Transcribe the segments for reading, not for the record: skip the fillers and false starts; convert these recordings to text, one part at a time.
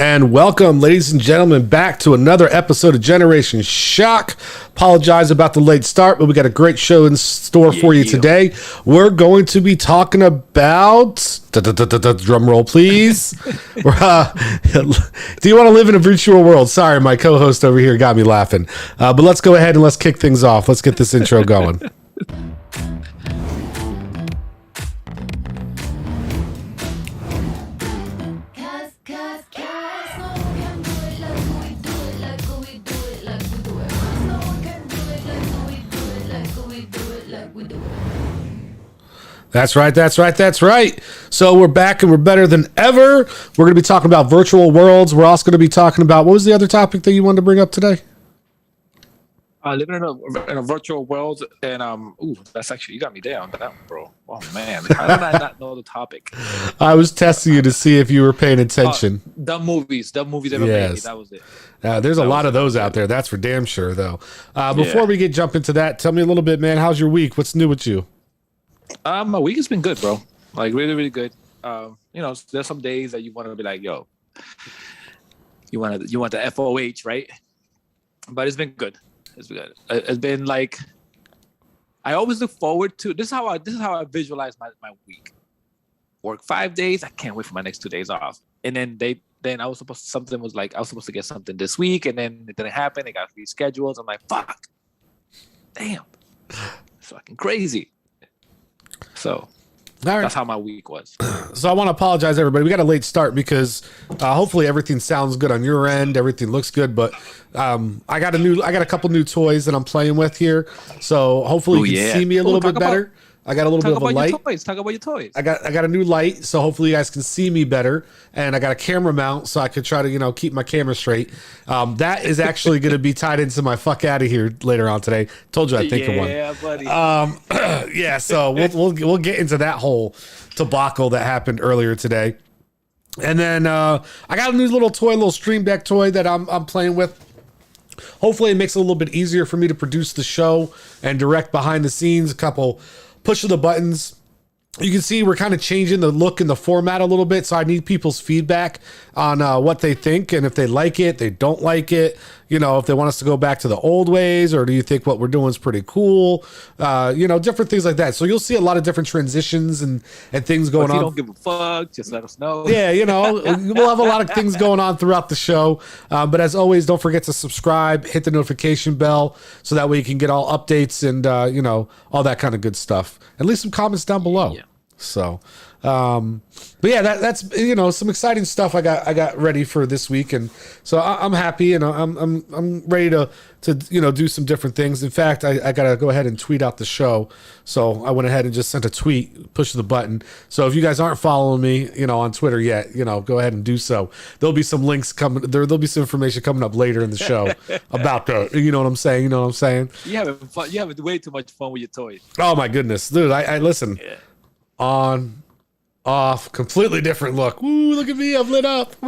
And welcome, ladies and gentlemen, back to another episode of Generation Shock. Apologize about the late start, but we got a great show in store for you today. We're going to be talking about... Drum roll, please. Do you want to live in a virtual world? Sorry, my co-host over here got me laughing. But let's go ahead and let's kick things off. Let's get this intro going. That's right. So we're back and we're better than ever. We're going to be talking about virtual worlds. We're also going to be talking about, what was the other topic that you wanted to bring up today? Living in a virtual world, and that's actually, you got me down that one, bro. Oh man, how did I not know the topic? I was testing you to see if you were paying attention. Dumb movies ever made. That was it. There's a lot of those out there. That's for damn sure, though. Before we jump into that, tell me a little bit, man. How's your week? What's new with you? My week has been good, bro. Like really, really good. There's some days that you want to be like, yo, you want the FOH, right? But it's been good. It's been like, I always look forward to this. Is how I visualize my week. Work 5 days. I can't wait for my next 2 days off. And then I was supposed to get something this week, and then it didn't happen. It got rescheduled. I'm like, fuck, damn, it's fucking crazy. So that's how my week was. So I want to apologize, everybody. We got a late start because hopefully everything sounds good on your end. Everything looks good, but I got a couple new toys that I'm playing with here. So hopefully you can see me a little bit better. I got a little bit of a light. Talk about your toys. I got a new light, so hopefully you guys can see me better. And I got a camera mount, so I could try to keep my camera straight. That is actually going to be tied into my fuck out of here later on today. Told you I'd think of one. Yeah, buddy. Yeah. So we'll get into that whole debacle that happened earlier today. And then I got a new little stream deck toy that I'm playing with. Hopefully it makes it a little bit easier for me to produce the show and direct behind the scenes. A couple push of the buttons. You can see we're kind of changing the look and the format a little bit. So I need people's feedback on what they think. And if they like it, they don't like it. If they want us to go back to the old ways, or do you think what we're doing is pretty cool? Different things like that. So you'll see a lot of different transitions and things going on. If you don't give a fuck, just let us know. Yeah, we'll have a lot of things going on throughout the show. But as always, don't forget to subscribe, hit the notification bell, so that way you can get all updates and, all that kind of good stuff. And leave some comments down below. Yeah. So, but yeah, that's some exciting stuff I got ready for this week, and so I'm happy, and I'm ready to do some different things. In fact, I gotta go ahead and tweet out the show, so I went ahead and just sent a tweet, push the button. So if you guys aren't following me, on Twitter yet, go ahead and do so. There'll be some links coming. There'll be some information coming up later in the show about that. You know what I'm saying? You having fun? You having way too much fun with your toys. Oh my goodness, dude! I listen. Yeah. On, off, completely different look. Ooh, look at me, I'm lit up.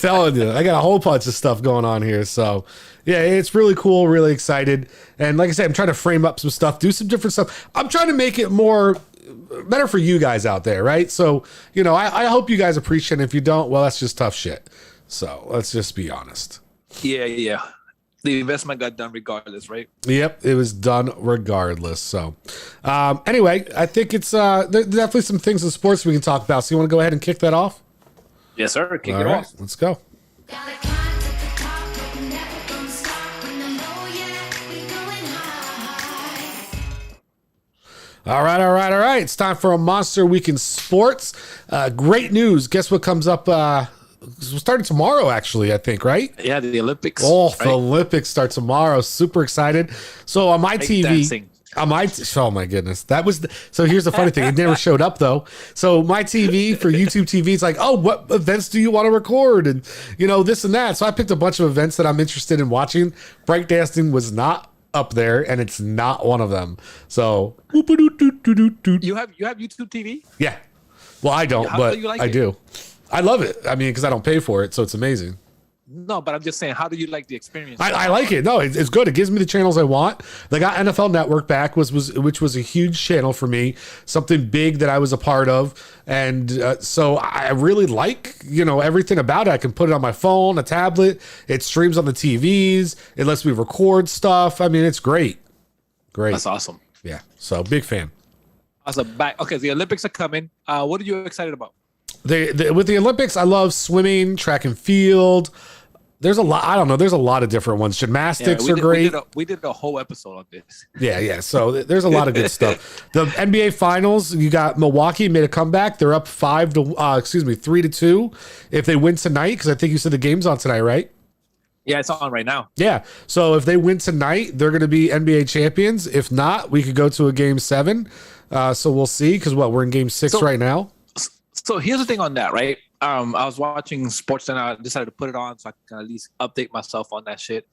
Telling you, I got a whole bunch of stuff going on here. So yeah, it's really cool, really excited. And like I said, I'm trying to frame up some stuff, do some different stuff. I'm trying to make it better for you guys out there, right? So, I hope you guys appreciate it. If you don't, well, that's just tough shit. So let's just be honest. Yeah. The investment got done regardless, right? Yep, it was done regardless. So, anyway, I think it's there's definitely some things in sports we can talk about. So, you want to go ahead and kick that off? Yes, sir. Kick it off. Let's go. All right. It's time for a Monster Week in Sports. Great news. Guess what comes up? We're starting tomorrow, actually, I think, right? Yeah, the Olympics. Oh, right? The Olympics start tomorrow. Super excited. So on my TV, oh my goodness, so here's the funny thing. It never showed up though. So my TV for YouTube TV, it's like, oh, what events do you want to record? And this and that. So I picked a bunch of events that I'm interested in watching. Breakdancing was not up there, and it's not one of them. So you have YouTube TV? Yeah. Well, I don't, but I do. I love it. I mean, because I don't pay for it, so it's amazing. No, but I'm just saying, how do you like the experience? I like it. No, it's good. It gives me the channels I want. They got NFL Network back, which was a huge channel for me, something big that I was a part of, and so I really like everything about it. I can put it on my phone, a tablet. It streams on the TVs. It lets me record stuff. I mean, it's great. Great. That's awesome. Yeah. So big fan. Awesome. Back. Okay, the Olympics are coming. What are you excited about? With the Olympics, I love swimming, track and field. There's a lot. I don't know. There's a lot of different ones. Gymnastics are great. We did a whole episode on this. Yeah. So there's a lot of good stuff. The NBA Finals, you got Milwaukee made a comeback. They're up 3-2 if they win tonight, because I think you said the game's on tonight, right? Yeah, it's on right now. Yeah. So if they win tonight, they're going to be NBA champions. If not, we could go to a game 7. So we'll see, because we're in game 6 right now. So here's the thing on that, right? I was watching sports and I decided to put it on so I can at least update myself on that shit.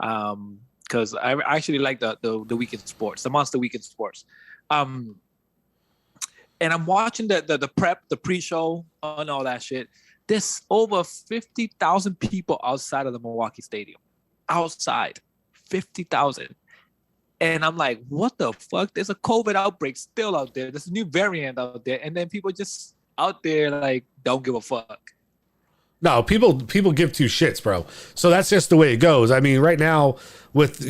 Because I actually like the weekend sports, the Monster weekend sports. And I'm watching the prep, the pre-show, and all that shit. There's over 50,000 people outside of the Milwaukee Stadium. Outside, 50,000. And I'm like, what the fuck? There's a COVID outbreak still out there. There's a new variant out there, and then people just out there like don't give a fuck. No, people give two shits, bro. So that's just the way it goes. I mean, right now with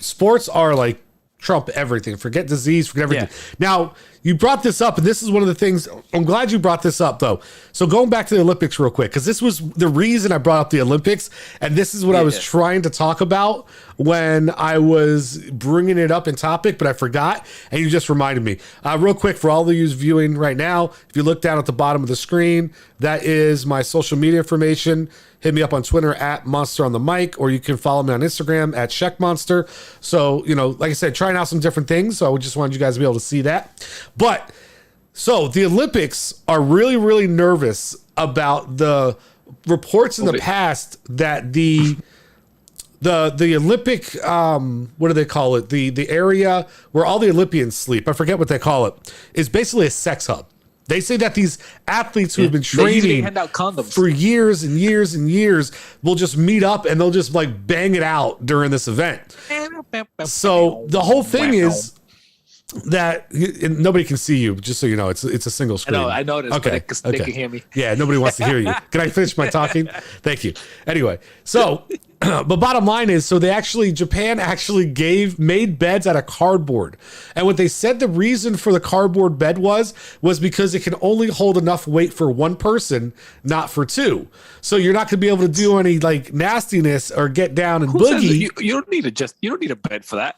sports are like trump everything. Forget disease, forget everything. Yeah. Now, you brought this up, and this is one of the things. I'm glad you brought this up, though. So going back to the Olympics real quick, because this was the reason I brought up the Olympics, and this is what I was trying to talk about when I was bringing it up in topic, but I forgot, and you just reminded me. Real quick, for all of you viewing right now, if you look down at the bottom of the screen, that is my social media information. Hit me up on Twitter at Monster on the Mic, or you can follow me on Instagram at Monster. So, like I said, trying out some different things. So I just wanted you guys to be able to see that. But so the Olympics are really, really nervous about the reports in the past that the Olympic, what do they call it? The area where all the Olympians sleep, I forget what they call it, is basically a sex hub. They say that these athletes who have been training for years and years and years will just meet up and they'll just like bang it out during this event. So the whole thing is that nobody can see you, just so you know. It's a single screen. I know this, okay, but they can hear me. Yeah, nobody wants to hear you. Can I finish my talking? Thank you. Anyway, so but bottom line is, so Japan actually made beds out of cardboard. And what they said the reason for the cardboard bed was because it can only hold enough weight for one person, not for two. So you're not going to be able to do any like nastiness or get down and boogie. You don't need a bed for that.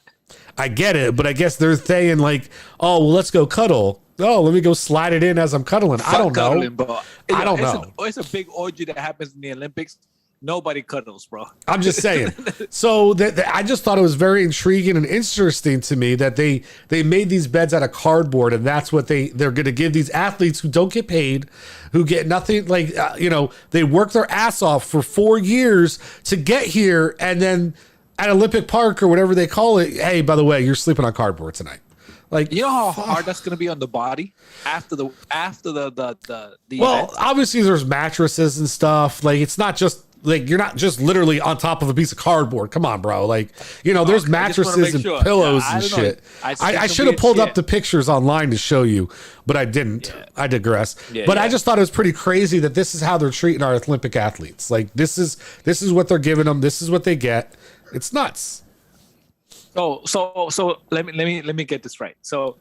I get it, but I guess they're saying like, oh, well, let's go cuddle. Oh, let me go slide it in as I'm cuddling. I don't know. I don't know. It's a big orgy that happens in the Olympics. Nobody cuddles, bro. I'm just saying. So I just thought it was very intriguing and interesting to me that they made these beds out of cardboard, and that's what they're going to give these athletes who don't get paid, who get nothing. Like they work their ass off for 4 years to get here, and then at Olympic Park or whatever they call it, hey, by the way, you're sleeping on cardboard tonight. Like, you know how hard that's going to be on the body after the well, event? Obviously there's mattresses and stuff. Like, it's not just like you're not just literally on top of a piece of cardboard. Come on, bro. Like, there's mattresses and pillows and shit. I should have pulled up the pictures online to show you, but I didn't. Yeah. I digress. But I just thought it was pretty crazy that this is how they're treating our Olympic athletes. Like, this is what they're giving them. This is what they get. It's nuts. So let me get this right. So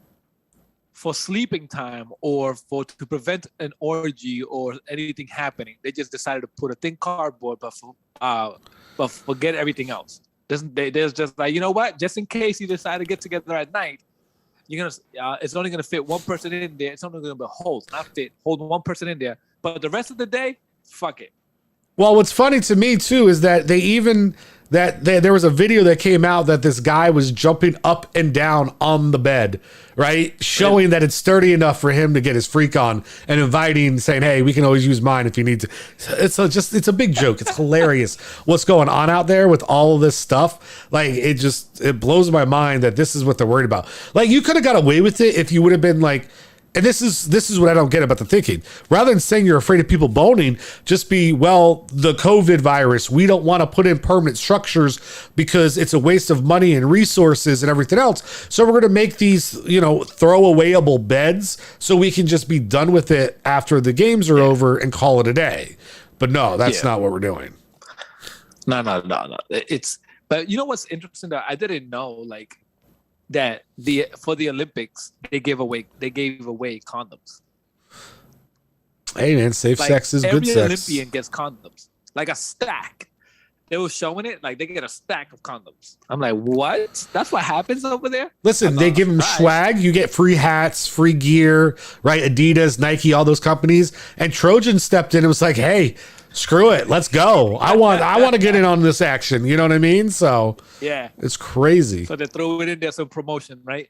for sleeping time or to prevent an orgy or anything happening, they just decided to put a thin cardboard, but forget everything else. There's just like, you know what? Just in case you decide to get together at night, it's only gonna fit one person in there. It's only gonna be hold one person in there. But the rest of the day, fuck it. Well, what's funny to me too is that there was a video that came out that this guy was jumping up and down on the bed, right? Showing that it's sturdy enough for him to get his freak on, and inviting, saying, hey, we can always use mine if you need to. It's a big joke. It's hilarious what's going on out there with all of this stuff. Like, it blows my mind that this is what they're worried about. Like, you could have got away with it if you would have been like, And this is what I don't get about the thinking. Rather than saying you're afraid of people boning, just be, well, the COVID virus, we don't want to put in permanent structures because it's a waste of money and resources and everything else. So we're going to make these, throwawayable beds so we can just be done with it after the games are over and call it a day. But no, that's not what we're doing. No. But you know what's interesting that I didn't know, that for the Olympics they gave away condoms. Hey man, safe sex is good sex. Every Olympian gets condoms, like a stack. They were showing it, like they get a stack of condoms. I'm like, what? That's what happens over there? Listen, they give them swag. You get free hats, free gear, right? Adidas, Nike, all those companies. And Trojan stepped in and was like, hey, screw it, let's go. I want to get in on this action. You know what I mean? So yeah, it's crazy. So they throw it in there, some promotion, right?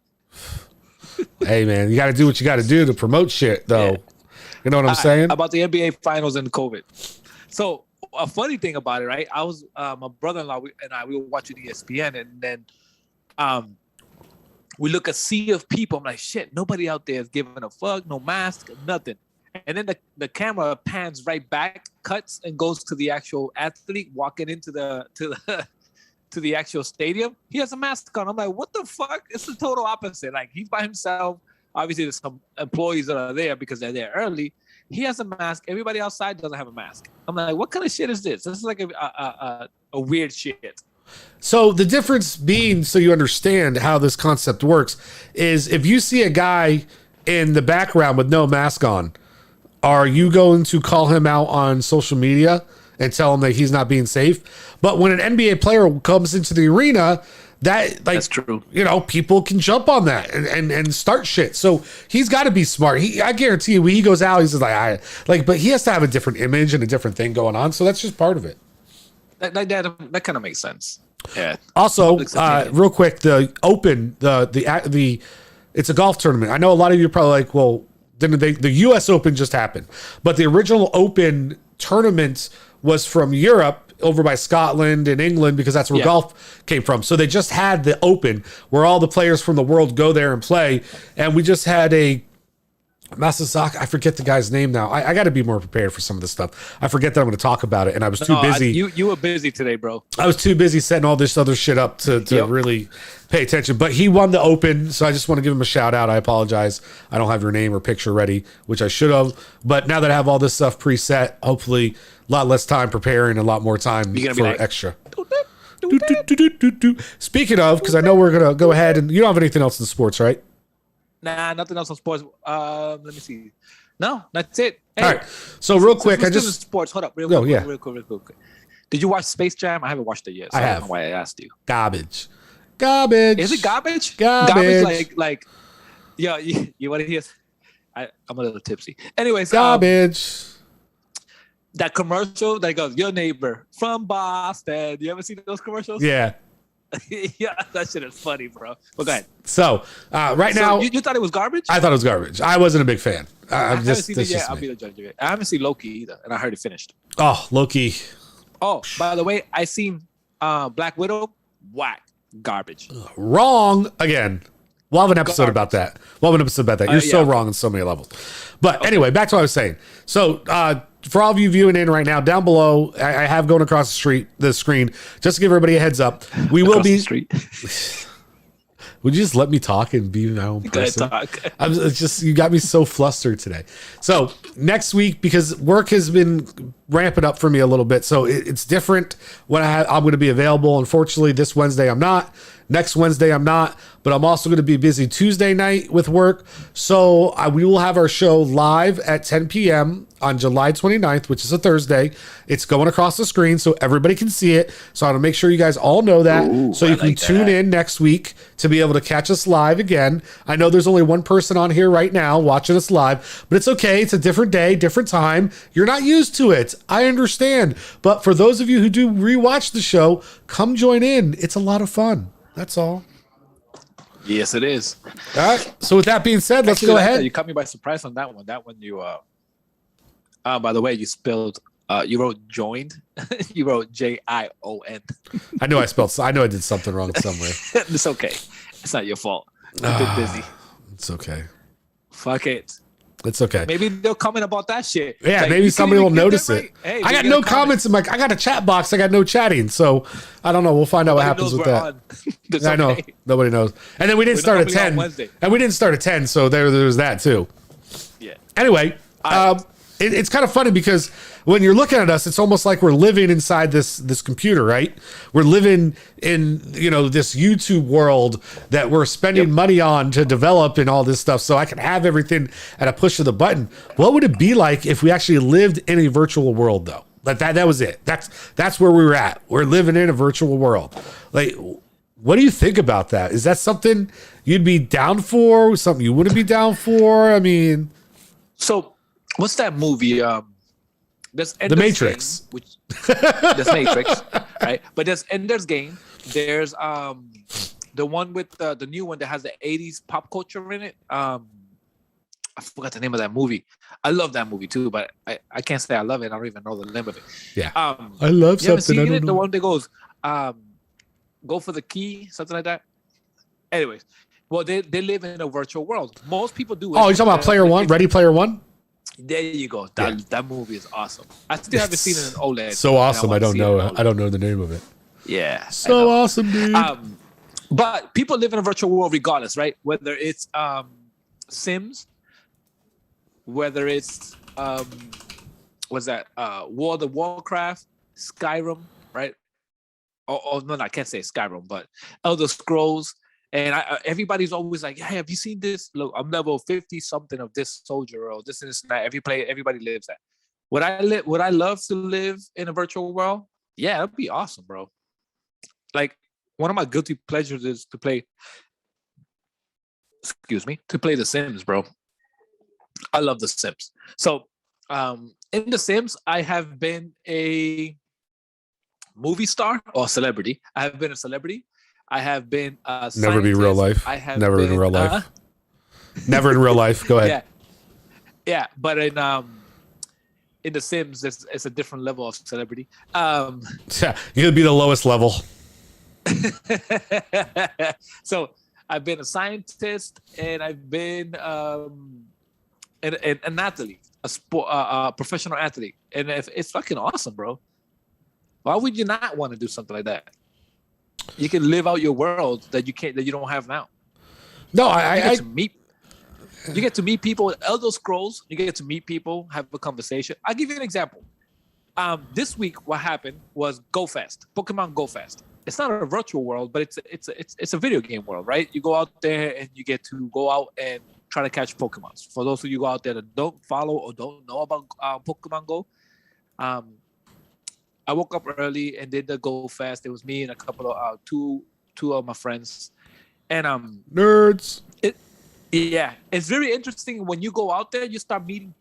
Hey man, you got to do what you got to do to promote shit, though. Yeah. You know what I'm saying? About the NBA Finals and COVID. So a funny thing about it, right? I was my brother-in-law we were watching ESPN, and then we look at sea of people. I'm like, shit, nobody out there is giving a fuck, no mask, nothing. And then the camera pans right back, cuts, and goes to the actual athlete walking into to the actual stadium. He has a mask on. I'm like, what the fuck? It's the total opposite. Like, he's by himself. Obviously, there's some employees that are there because they're there early. He has a mask. Everybody outside doesn't have a mask. I'm like, what kind of shit is this? This is like a weird shit. So the difference being, so you understand how this concept works, is if you see a guy in the background with no mask on, are you going to call him out on social media and tell him that he's not being safe? But when an NBA player comes into the arena, that's true. People can jump on that and start shit. So he's got to be smart. I guarantee you, when he goes out, he's just but he has to have a different image and a different thing going on. So that's just part of it. That kind of makes sense. Yeah. Also, real quick, the Open, the it's a golf tournament. I know a lot of you are probably like, well, didn't the U.S. Open just happened? But the original Open tournament was from Europe, over by Scotland and England, because that's where golf came from. So they just had the Open where all the players from the world go there and play. And we just had a Masazaka. I forget the guy's name now. I got to be more prepared for some of this stuff. I forget that I'm going to talk about it. And I was too busy. You were busy today, bro. I was too busy setting all this other shit up to really pay attention. But he won the Open. So I just want to give him a shout out. I apologize. I don't have your name or picture ready, which I should have. But now that I have all this stuff preset, hopefully a lot less time preparing, a lot more time for extra. Speaking of, because I know we're going to go ahead and you don't have anything else in sports, right? Nah, nothing else on sports. Let me see. No, that's it. Hey, all right. So real quick, I just sports. Hold up, real quick. Did you watch Space Jam? I haven't watched it yet. So I have. Don't know why I asked you. Garbage. Is it garbage? Garbage. Like, yeah. You want to hear? I'm a little tipsy. Anyways, garbage. That commercial that goes, "Your neighbor from Boston." You ever seen those commercials? Yeah. Yeah, that shit is funny, bro. Well, go ahead. So now, you thought it was garbage? I thought it was garbage. I wasn't a big fan. I haven't seen it yet. I'll be the judge of it. I haven't seen Loki either, and I heard it finished. Oh, Loki. Oh, by the way, I seen Black Widow. Whack, garbage. Wrong again. We'll have an episode about that. You're so wrong on so many levels. But anyway, back to what I was saying. So for all of you viewing in right now, down below, I have going across the screen, just to give everybody a heads up. We will be. Would you just let me talk and be my own person? It's just, you got me so flustered today. So next week, because work has been ramping up for me a little bit, so it's different when I'm going to be available. Unfortunately, this Wednesday I'm not. Next Wednesday I'm not, but I'm also going to be busy Tuesday night with work. So we will have our show live at 10 p.m. on July 29th, which is a Thursday. It's going across the screen so everybody can see it. So I want to make sure you guys all know that. So you can tune in next week to be able to catch us live again. I know there's only one person on here right now watching us live, but it's okay. It's a different day, different time. You're not used to it. I understand. But for those of you who do rewatch the show, come join in. It's a lot of fun. That's all. Yes, it is. All right. So with that being said, let's go ahead. You caught me by surprise on that one. That one you by the way, you spelled you wrote joined. You wrote JION. I know I did something wrong somewhere. It's okay. It's not your fault. I've been busy. It's okay. Fuck it. It's okay. Maybe they'll comment about that shit. Yeah, Like, maybe somebody will notice right? it. Hey, I got no comments. I got a chat box. I got no chatting. So I don't know. We'll find out what happens with that. I know. Nobody knows. And then we didn't start at 10. And we didn't start at 10. So there was that too. Yeah. Anyway, it's kind of funny because when you're looking at us, it's almost like we're living inside this computer, right? We're living in, this YouTube world that we're spending money on to develop and all this stuff. So I can have everything at a push of the button. What would it be like if we actually lived in a virtual world though? Like that was it. That's where we were at. We're living in a virtual world. Like, what do you think about that? Is that something you'd be down for? Something you wouldn't be down for? I mean, so what's that movie? There's The Matrix. Game, there's Matrix, right? But there's Ender's Game. There's the one with the new one that has the 80s pop culture in it. I forgot the name of that movie. I love that movie too, but I can't say I love it. I don't even know the name of it. Yeah. I love you something. I don't know. The one that goes, go for the key, something like that. Anyways, well, they live in a virtual world. Most people do. Oh, you're talking about Player One? Ready Player One? There you go. That movie is awesome. I still haven't seen it in OLED. So awesome. I don't know. I don't know the name of it. Yeah. So awesome, dude. But people live in a virtual world regardless, right? Whether it's Sims, whether it's what's that? World of Warcraft, Skyrim, right? Oh no, I can't say Skyrim, but Elder Scrolls. And everybody's always like, "Hey, have you seen this? Look, I'm level 50 something of this soldier or this and this and that." Everybody lives that. Would I love to live in a virtual world? Yeah, that'd be awesome, bro. Like, one of my guilty pleasures is to play The Sims, bro. I love The Sims. So, in The Sims, I have been a movie star or celebrity. I have been a celebrity. I have been a scientist. Never be real life. Never in real life. Never in real life. Go ahead. Yeah. But in The Sims, it's a different level of celebrity. Yeah, you'd be the lowest level. So I've been a scientist, and I've been an athlete, a professional athlete, and it's fucking awesome, bro. Why would you not want to do something like that? You can live out your world that you don't have now. No, you get to meet people with Elder Scrolls. You get to meet people, have a conversation. I'll give you an example. This week, what happened was Go Fest, Pokemon Go Fest. It's not a virtual world, but it's a video game world, right? You go out there and you get to go out and try to catch Pokemon. For those of you out there that don't follow or don't know about Pokemon Go, I woke up early and did the Go Fest. It was me and a couple of two of my friends, and nerds. It's very interesting when you go out there. You start meeting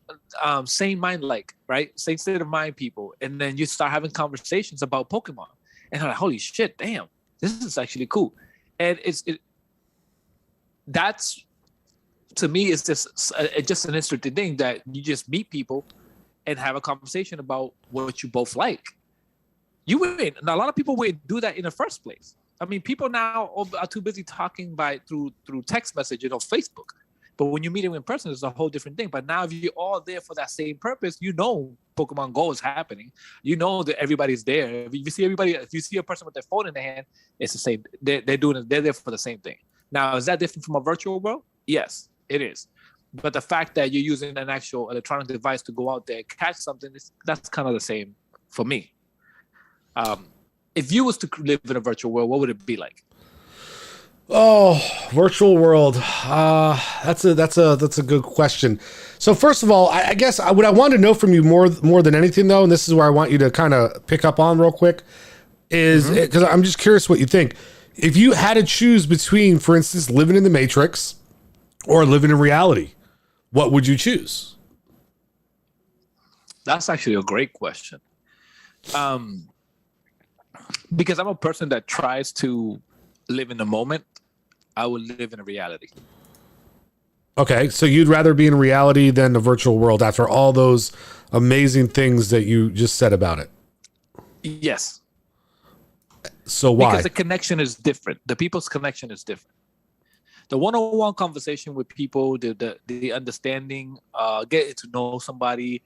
same mind, right, same state of mind people, and then you start having conversations about Pokemon. And I'm like, holy shit, damn, this is actually cool. And that's, to me, it's just an interesting thing that you just meet people and have a conversation about what you both like. You wouldn't. And a lot of people wouldn't do that in the first place. I mean, people now are too busy talking through text messages or Facebook. But when you meet them in person, it's a whole different thing. But now, if you're all there for that same purpose, Pokemon Go is happening. You know that everybody's there. If you see a person with their phone in their hand, it's the same. They're doing it. They're there for the same thing. Now, is that different from a virtual world? Yes, it is. But the fact that you're using an actual electronic device to go out there and catch something, that's kind of the same for me. If you was to live in a virtual world, what would it be like? Oh, virtual world. That's a good question. So first of all, I guess what I want to know from you more than anything though, and this is where I want you to kind of pick up on real quick, is because I'm just curious what you think. If you had to choose between, for instance, living in the Matrix or living in reality, what would you choose? That's actually a great question. Because I'm a person that tries to live in the moment. I would live in a reality. Okay, so you'd rather be in reality than the virtual world after all those amazing things that you just said about it? Yes. So why? Because the connection is different. The people's connection is different. the one-on-one conversation with people, the understanding, getting to know somebody,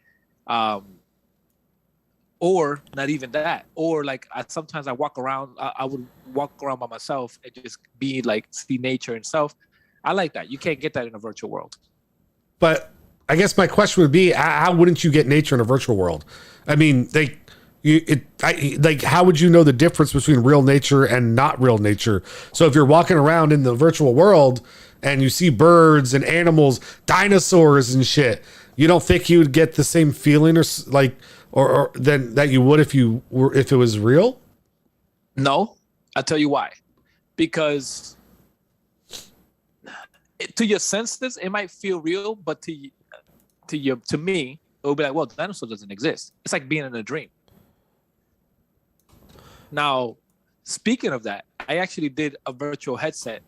or not even that, or like sometimes I walk around. I would walk around by myself and just be like see nature and stuff. I like that. You can't get that in a virtual world. But I guess my question would be, how wouldn't you get nature in a virtual world? I mean, how would you know the difference between real nature and not real nature? So if you're walking around in the virtual world and you see birds and animals, dinosaurs and shit, you don't think you would get the same feeling or then that you would if it was real? No, I'll tell you why. Because to your senses, it might feel real, but to me, it will be like, well, dinosaur doesn't exist. It's like being in a dream. Now, speaking of that, I actually did a virtual headset,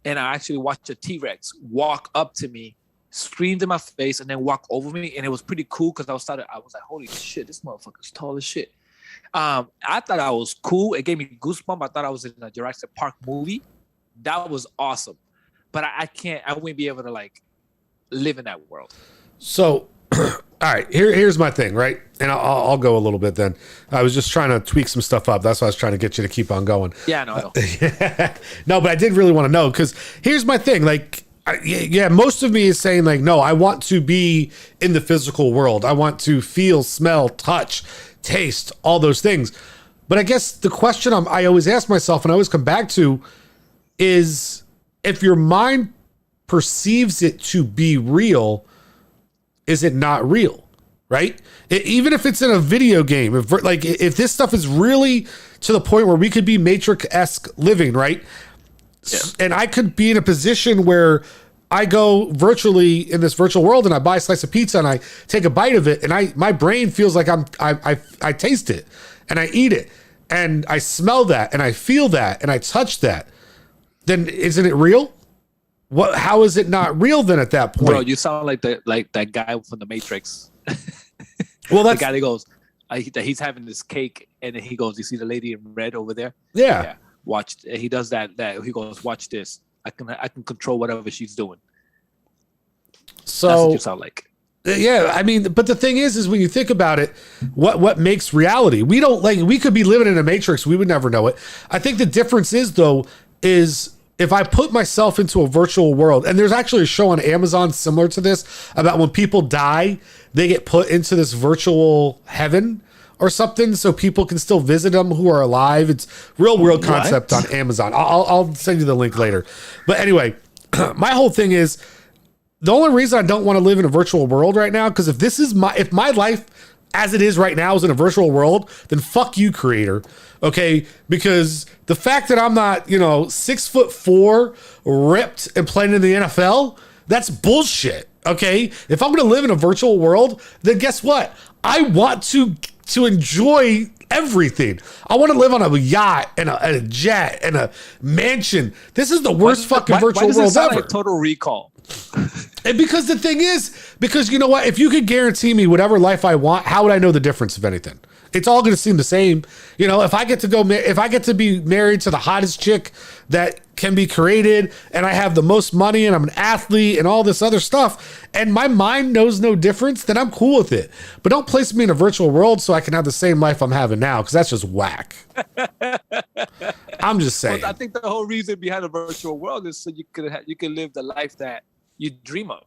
and I actually watched a T-Rex walk up to me, screamed in my face, and then walk over me, and it was pretty cool because I was like, holy shit, this motherfucker's tall as shit. I thought I was cool. It gave me goosebumps. I thought I was in a Jurassic Park movie. That was awesome. But I wouldn't be able to like live in that world. So, all right, here's my thing, right? And I'll go a little bit then. I was just trying to tweak some stuff up. That's why I was trying to get you to keep on going. Yeah, no, I know. No, but I did really want to know, because here's my thing. Like, most of me is saying like, no, I want to be in the physical world. I want to feel, smell, touch, taste, all those things. But I guess the question I always ask myself and I always come back to is, if your mind perceives it to be real, is it not real? Right? Even if it's in a video game, if this stuff is really to the point where we could be Matrix-esque living, right? Yeah. And I could be in a position where I go virtually in this virtual world and I buy a slice of pizza and I take a bite of it and my brain feels like I taste it and I eat it and I smell that and I feel that and I touch that. Then isn't it real? How is it not real then at that point? Bro, you sound like that guy from the Matrix. Well, that's the guy that goes, he's having this cake and then he goes, you see the lady in red over there? Yeah. Watch. He does that. He goes, watch this. I can control whatever she's doing. So that's what you sound like. Yeah, I mean, but the thing is when you think about it, what makes reality? We could be living in a matrix. We would never know it. I think the difference is if I put myself into a virtual world, and there's actually a show on Amazon similar to this about when people die, they get put into this virtual heaven or something so people can still visit them who are alive. It's real world concept on Amazon. I'll send you the link later. But anyway, my whole thing is, the only reason I don't want to live in a virtual world right now, because if my life as it is right now is in a virtual world, then fuck you, creator. Okay, because the fact that I'm not, 6'4", ripped and playing in the NFL, that's bullshit. Okay, if I'm going to live in a virtual world, then guess what? I want to enjoy everything. I want to live on a yacht and a jet and a mansion. This is the worst fucking virtual world ever. Like Total Recall. And because the thing is, you know what? If you could guarantee me whatever life I want, how would I know the difference of anything? It's all going to seem the same. If I get to be married to the hottest chick that can be created, and I have the most money, and I'm an athlete, and all this other stuff, and my mind knows no difference, then I'm cool with it. But don't place me in a virtual world so I can have the same life I'm having now, because that's just whack. I'm just saying. Well, I think the whole reason behind a virtual world is so you can live the life that you dream of.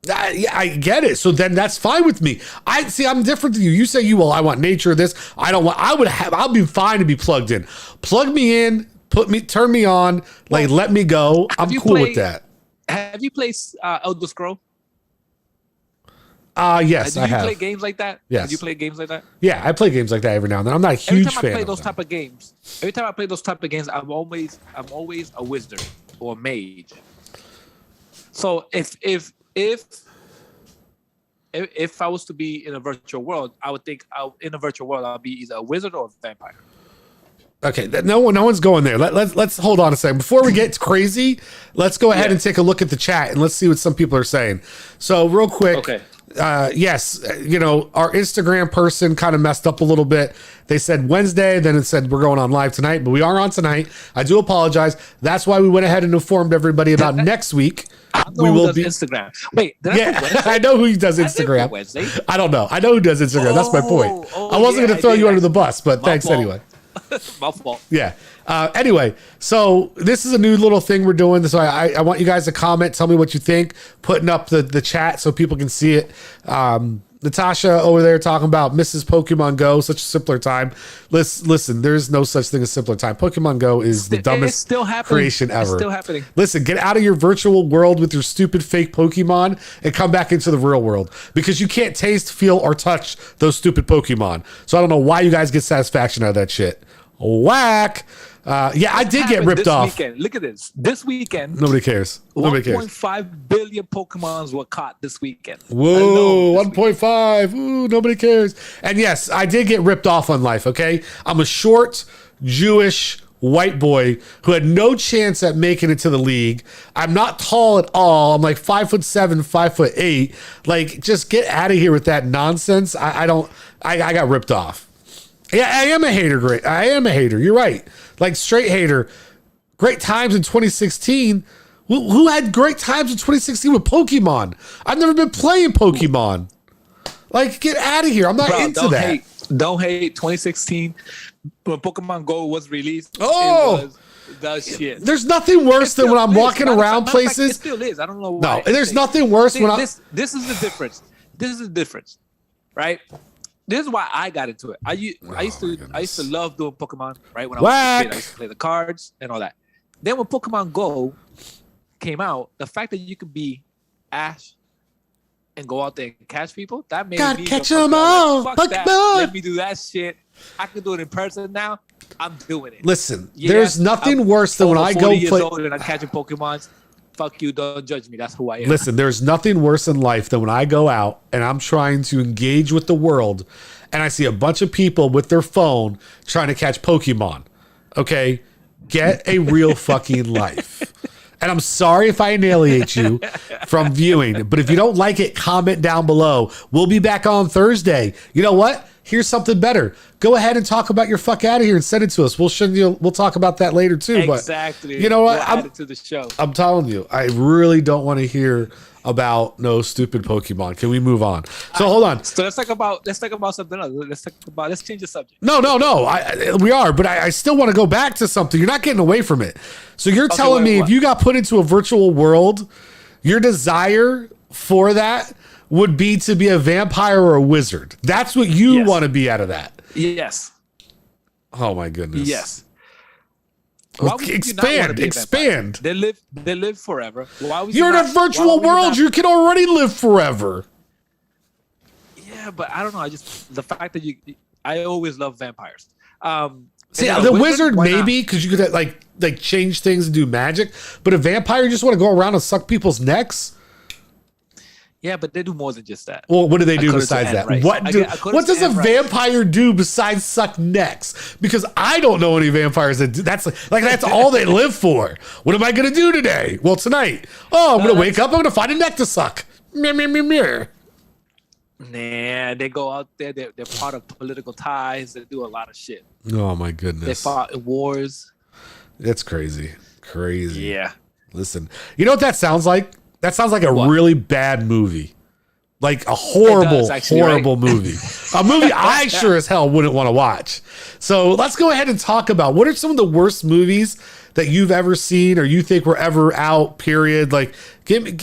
Yeah, I get it. So then that's fine with me. I'm different than you. You say I want nature, this. I'll be fine to be plugged in. Plug me in, turn me on, let me go. I'm cool with that. Have you played Elder Scroll? Yes, I have. Did you play games like that? Yes. Did you play games like that? Yeah, I play games like that every now and then. I'm not a huge fan. Every time I play those type of games, I'm always a wizard or a mage. So if I was to be in a virtual world, I would think in a virtual world I'll be either a wizard or a vampire. Okay, no one's going there. Let's hold on a second before we get crazy. Let's go ahead and take a look at the chat and let's see what some people are saying. So real quick, Yes, our Instagram person kind of messed up a little bit. They said Wednesday, then it said we're going on live tonight, but we are on tonight. I do apologize. That's why we went ahead and informed everybody about next week. We will be Instagram. Wait, I know who does Instagram. Wednesday. I don't know. I know who does Instagram. That's my point. I wasn't going to throw you under the bus, but thanks anyway. My fault. Yeah. Anyway, so this is a new little thing we're doing. So I want you guys to comment, tell me what you think, putting up the chat so people can see it. Natasha over there talking about Mrs. Pokemon Go, such a simpler time. Listen, there's no such thing as simpler time. Pokemon Go is the dumbest creation ever. It's still happening. Listen, get out of your virtual world with your stupid fake Pokemon and come back into the real world, because you can't taste, feel, or touch those stupid Pokemon. So I don't know why you guys get satisfaction out of that shit. Whack. I did get ripped off. Weekend. Look at this. This weekend. Nobody cares. 1.5 billion Pokemons were caught this weekend. Whoa, 1.5. Ooh, nobody cares. And yes, I did get ripped off on life, okay? I'm a short, Jewish, white boy who had no chance at making it to the league. I'm not tall at all. I'm like 5'7", 5'8". Like, just get out of here with that nonsense. I got ripped off. Yeah, I am a hater. I am a hater. You're right. Like, straight hater. Great times in 2016. Who had great times in 2016 with Pokemon? I've never been playing Pokemon. Like, get out of here. I'm not into that. Don't hate 2016 when Pokemon Go was released. Oh, it was the shit. There's nothing worse than when I'm walking around places. It still is. I don't know why. No, there's nothing worse when This is the difference. This is the difference, right? This is why I got into it. I used to love doing Pokemon, right? When I was a kid, I used to play the cards and all that. Then when Pokemon Go came out, the fact that you could be Ash and go out there and catch people, that made me catch them all. Like, fuck that. Let me do that shit. I can do it in person now. I'm doing it. Listen, there's nothing worse than when I go play. Old and I'm catching Pokemons. Fuck you, don't judge me. That's who I am. Listen, there's nothing worse in life than when I go out and I'm trying to engage with the world and I see a bunch of people with their phone trying to catch Pokemon. Okay? Get a real fucking life. And I'm sorry if I annihilate you from viewing, but if you don't like it, comment down below. We'll be back on Thursday. You know what? Here's something better. Go ahead and talk about your fuck out of here and send it to us. We'll talk about that later too. Exactly. But you know what? We'll add it to the show. I'm telling you, I really don't want to hear about no stupid Pokemon. Can we move on? So hold on. So let's talk about something else. Let's change the subject. No. We are, but I still want to go back to something. You're not getting away from it. So you're telling me if you got put into a virtual world, your desire for that would be to be a vampire or a wizard. That's what you want to be out of that. Yes. Oh my goodness. Yes. Well, expand. They live forever. You're in a virtual world. You can already live forever. Yeah, but I don't know. The fact that I always love vampires. See, the wizard maybe because you could like change things and do magic, but a vampire you just want to go around and suck people's necks. Yeah, but they do more than just that. Well, what do they do besides that? What does a vampire do besides suck necks? Because I don't know any vampires that do. That's all they live for. What am I going to do today? Well, tonight. Oh, I'm going to wake up. I'm going to find a neck to suck. Mirror. Nah, they go out there. They're part of political ties. They do a lot of shit. Oh, my goodness. They fought in wars. That's crazy. Crazy. Yeah. Listen, you know what that sounds like? That sounds like a really bad movie. Like a horrible movie. A movie I sure as hell wouldn't want to watch. So let's go ahead and talk about what are some of the worst movies that you've ever seen or you think were ever out, period. Like,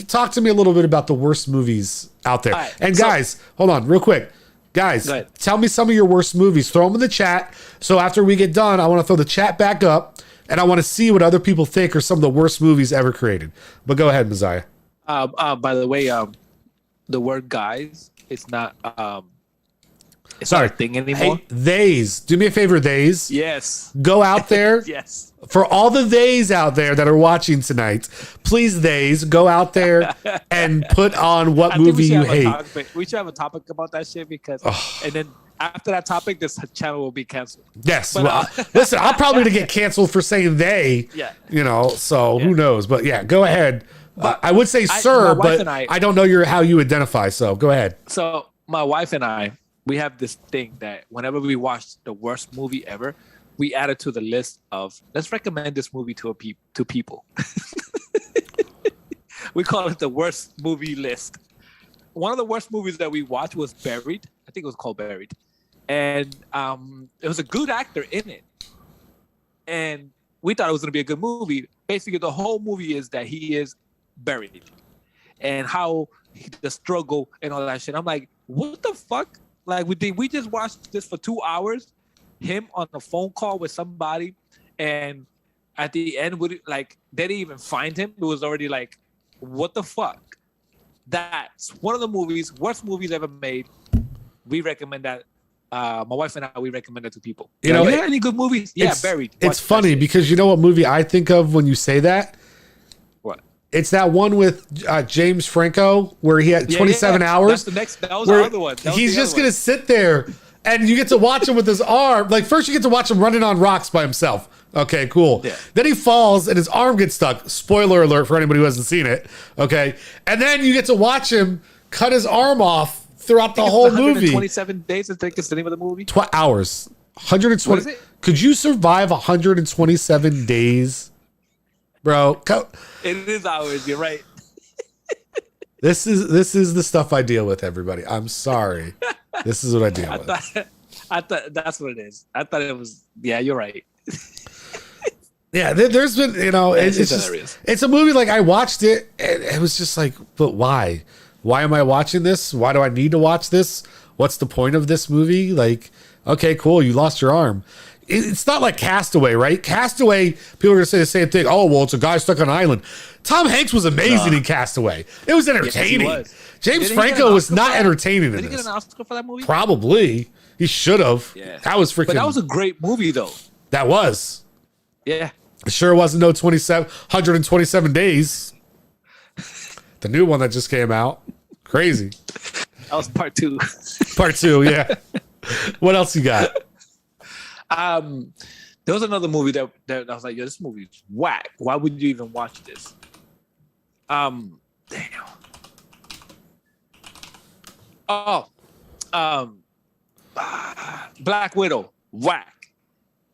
talk to me a little bit about the worst movies out there. Right, and guys, hold on real quick. Guys, tell me some of your worst movies. Throw them in the chat. So after we get done, I want to throw the chat back up and I want to see what other people think are some of the worst movies ever created. But go ahead, Messiah. By the way, the word guys, it's not it's not a thing anymore. Hey, theys. Do me a favor, theys. Yes. Go out there. Yes. For all the theys out there that are watching tonight, please, theys, go out there and put on what movie you hate. We should have a topic about that shit because and then after that topic, this channel will be canceled. Yes. But, listen, I'm probably going to get canceled for saying they. Yeah. So who knows? But yeah, go ahead. I would say sir, but I don't know how you identify. So go ahead. So my wife and I, we have this thing that whenever we watch the worst movie ever, we add it to the list of let's recommend this movie to people. We call it the worst movie list. One of the worst movies that we watched was Buried. I think it was called Buried. And it was a good actor in it. And we thought it was going to be a good movie. Basically, the whole movie is that he is buried. And how the struggle and all that shit. I'm like, what the fuck? Like, we just watched this for 2 hours. Him on a phone call with somebody. And at the end, they didn't even find him. It was already like, what the fuck? That's one of the worst movies ever made. We recommend that. My wife and I, we recommend it to people. You know, any good movies? Yeah, Buried. It's funny because you know what movie I think of when you say that? What? It's that one with James Franco where he had 27 hours. That was the other one. He's just going to sit there and you get to watch him with his arm. Like, first you get to watch him running on rocks by himself. Okay, cool. Yeah. Then he falls and his arm gets stuck. Spoiler alert for anybody who hasn't seen it. Okay. And then you get to watch him cut his arm off throughout the whole movie. 127 days, I think is the name of the movie. Hours. 120. What is it? Could you survive 127 days? Bro. It is hours, you're right. This is the stuff I deal with, everybody. I'm sorry. This is what I deal with. I thought that's what it is. I thought it was, yeah, you're right. Yeah, there's been, it's a movie like I watched it and it was just like, but why? Why am I watching this? Why do I need to watch this? What's the point of this movie? Like, okay, cool, you lost your arm. It's not like Castaway, right? Castaway, people are going to say the same thing. Oh, well, it's a guy stuck on an island. Tom Hanks was amazing in Castaway. It was entertaining. Yes, James Franco was not entertaining in this. Did he get an Oscar for that movie? Probably. He should have. Yeah. That was freaking. But that was a great movie, though. That was. Yeah. It sure wasn't no 127 days. The new one that just came out. Crazy. That was part 2. Part 2, yeah. What else you got? There was another movie that I was like, yo, this movie is whack. Why would you even watch this? Damn. Black Widow, whack.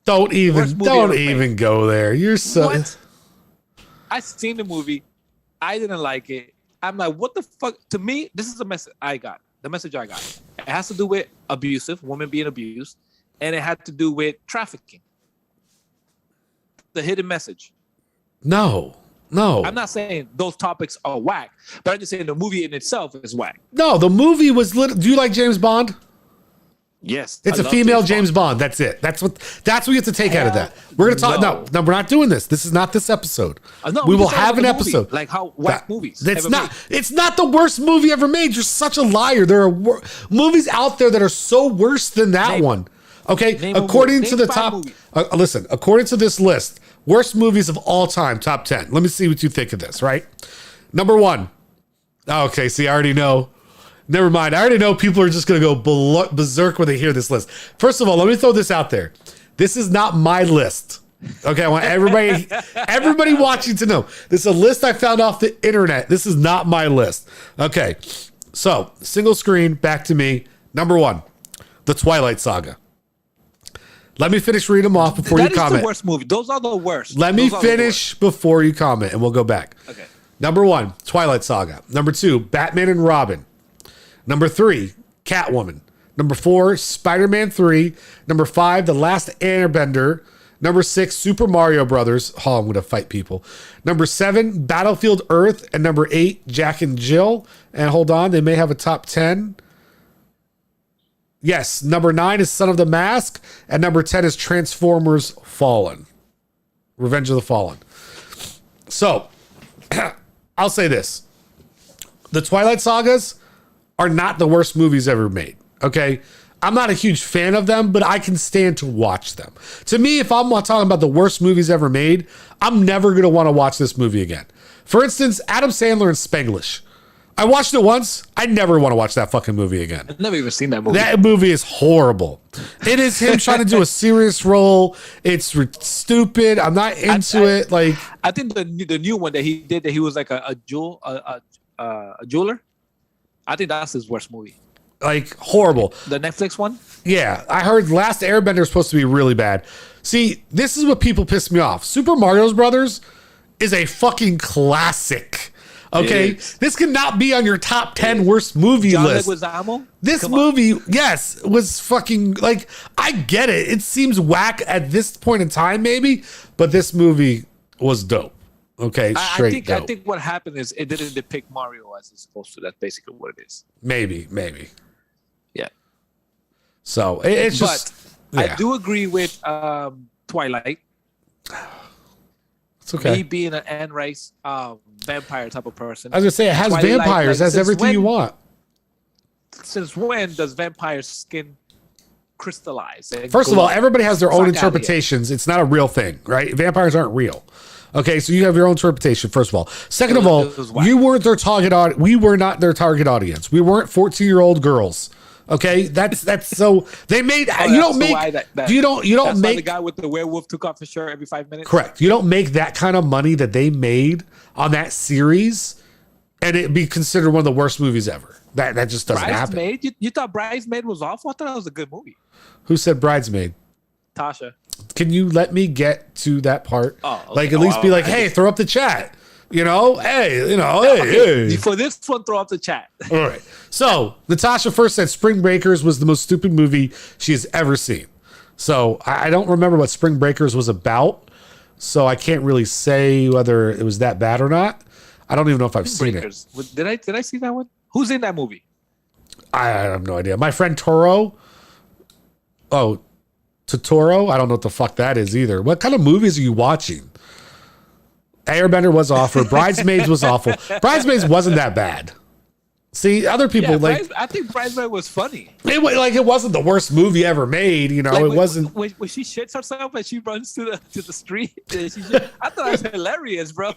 Don't even go there. You're so. What? I seen the movie. I didn't like it. I'm like, what the fuck? To me, this is the message I got. The message I got. It has to do with women being abused, and it had to do with trafficking. The hidden message. No. I'm not saying those topics are whack, but I'm just saying the movie in itself is whack. No, the movie was do you like James Bond? Yes. It's a female James Bond. That's it. That's what you have to take out of that. We're going to talk. No, we're not doing this. This is not this episode. We will have an episode. Like how whack movies. It's not the worst movie ever made. You're such a liar. There are movies out there that are so worse than that one. Okay. According to the top, listen, according to this list, worst movies of all time, top 10. Let me see what you think of this, right? Number 1. Okay. See, I already know. Never mind. I already know people are just going to go berserk when they hear this list. First of all, let me throw this out there. This is not my list. Okay, I want everybody watching to know. This is a list I found off the internet. This is not my list. Okay, so single screen, back to me. Number 1, The Twilight Saga. Let me finish reading them off before you comment. That is the worst movie. Those are the worst. Let me finish before you comment, and we'll go back. Okay. Number 1, Twilight Saga. Number 2, Batman and Robin. Number 3, Catwoman. Number 4, Spider-Man 3. Number 5, The Last Airbender. Number 6, Super Mario Brothers. Oh, I'm going to fight people. Number 7, Battlefield Earth. And number 8, Jack and Jill. And hold on, they may have a top 10. Yes, number 9 is Son of the Mask. And number 10 is Transformers Fallen. Revenge of the Fallen. So, I'll say this. The Twilight Sagas are not the worst movies ever made. Okay. I'm not a huge fan of them, but I can stand to watch them. To me, if I'm talking about the worst movies ever made, I'm never going to want to watch this movie again. For instance, Adam Sandler and Spanglish. I watched it once. I never want to watch that fucking movie again. I've never even seen that movie. That movie is horrible. It is him trying to do a serious role. It's stupid. I'm not into it. Like, I think the new one that he did, that he was like a jeweler. I think that's his worst movie. Like, horrible. The Netflix one? Yeah, I heard Last Airbender is supposed to be really bad. See, this is what people piss me off. Super Mario Brothers is a fucking classic. Okay, this cannot be on your top 10 worst movie list. This movie, yes, was fucking, like, I get it. It seems whack at this point in time, maybe, but this movie was dope. Okay, dope. I think what happened is it didn't depict Mario as it's supposed to. That's basically what it is. Maybe. Yeah. So it's just. But I do agree with Twilight. It's okay. Me being an Anne Rice vampire type of person. I was gonna say it has Twilight, vampires, has everything you want. Since when does vampire skin crystallize? First of all, everybody has their own interpretations. It's not a real thing, right? Vampires aren't real. Okay, so you have your own interpretation, first of all. Second of all, you weren't their target audience. We were not their target audience. We weren't 14-year-old girls. Okay, that's so they made. You don't make the guy with the werewolf took off his shirt every 5 minutes. Correct. You don't make that kind of money that they made on that series, and it be considered one of the worst movies ever. That just doesn't happen. You thought Bridesmaid was awful? I thought it was a good movie. Who said Bridesmaid? Tasha. Can you let me get to that part? Oh, okay. Like at least be like, hey, throw up the chat. You know, hey. For this one, throw up the chat. All right. So Natasha first said Spring Breakers was the most stupid movie she has ever seen. So I don't remember what Spring Breakers was about. So I can't really say whether it was that bad or not. I don't even know if I've seen it. Did I see that one? Who's in that movie? I have no idea. My friend Toro. Oh, Totoro? I don't know what the fuck that is either. What kind of movies are you watching? Airbender was awful. Bridesmaids was awful. Bridesmaids wasn't that bad. See, other people I think Bridesmaid was funny. It wasn't the worst movie ever made. You know, like, it wasn't. When she shits herself and she runs to the street, I thought it was hilarious, bro.